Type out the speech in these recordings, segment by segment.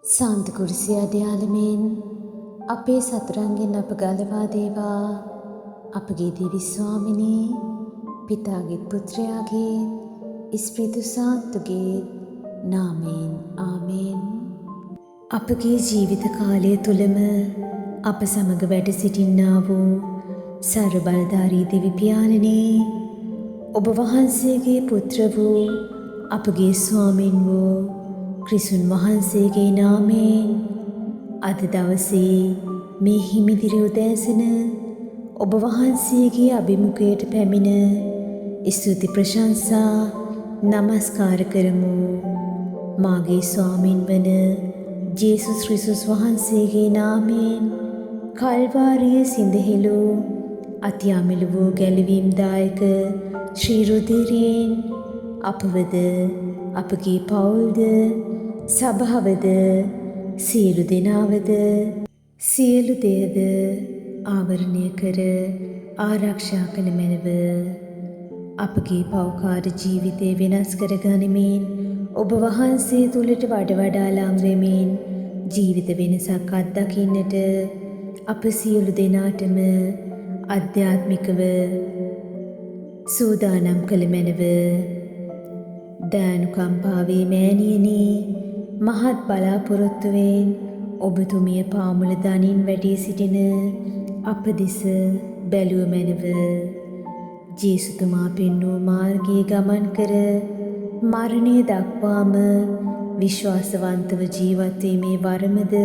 සාන්ත කුරුසිය අඩයාලමෙන් අපේ සතුරන්ගෙන් අප ගලවා දේවා. අපගේ දිවි ස්වාමිනී පිතාගේත් පුත්‍රයාගේත් ඉස්ප්‍රිතු සාන්තුගේ නාමයෙන් ආමෙන්. අපගේ ජීවිත කාලය තුළම අප සමග වැඩ සිටින්නා වූ සර්ව බලධාරී දෙවි පියාණනේ, ඔබ වහන්සේගේ පුත්‍ර වූ අපගේ ස්වාමින් වූ ක්‍රිස්තුන් වහන්සේගේ නාමයෙන් අද දවසේ මේ හිමිදිරි උදෑසන ඔබ වහන්සේගේ අභිමුඛයට පැමිණ ස්තුති ප්‍රශංසා නමස්කාර කරමු. මාගේ ස්වාමින් වන ජේසුස් ක්‍රිස්තුස් වහන්සේගේ නාමයෙන් කල්වාරිය සිඳහෙළු අති අමිල වූ ගැලවීම්දායක ශ්‍රී රුධිරයෙන් අපවද අපගේ පවුල්ද සභාවද සියලු දෙනාවද සියලු දෙයද ආවරණය කර ආරක්ෂා කළ මැනව. අපගේ පෞකාර ජීවිතය වෙනස් කර ගනිමින් ඔබ වහන්සේ තුළට වඩා ළං වෙමින් ජීවිත වෙනසක් අත්දකින්නට අප සියලු දෙනාටම අධ්‍යාත්මිකව සූදානම් කළ මැනව. දයානුකම්පාවේ මෑණියනි, මහත් බලාපොරොත්තුවෙන් ඔබතුමිය පාමුල දනින් වැටී සිටින අප දෙස බැලුව මැනව. ජේසුතුමා පෙන්වූ මාර්ගයේ ගමන් කර මරණය දක්වාම විශ්වාසවන්තව ජීවත්වීමේ වරමද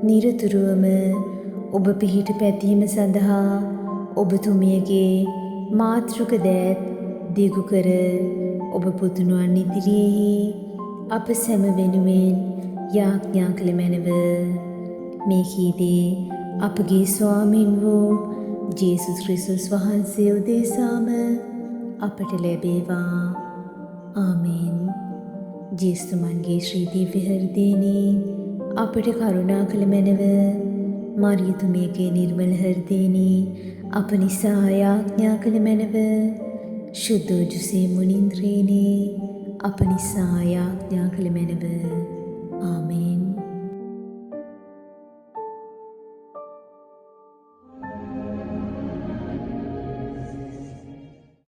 නිරතුරුවම ඔබ පිහිට පැතීම සඳහා ඔබතුමියගේ මාතෘක දෑත් දිගු කර ඔබ පුතුණුවන් ඉදිරියෙහි අප සැම වෙනුවෙන් යාඥා කළ මැනව. මේකීදී අපගේ ස්වාමින් වූ ජේසුස් ක්‍රිස්තුස් වහන්සේ උදෙසාම අපට ලැබේවා. ආමෙන්. ජේසුතුමන්ගේ ශ්‍රී දිව්‍ය හෘදයෙනි අපට කරුණා කළ මැනව. මරියතුමියගේ නිර්මල හෘදයෙනි අප නිසා යාඥා කළ මැනව. ශුද්ධෝජුසේ මුනින්ද්‍රේනි අප නිසා යාඥා කළ මැනව. ආමෙන්.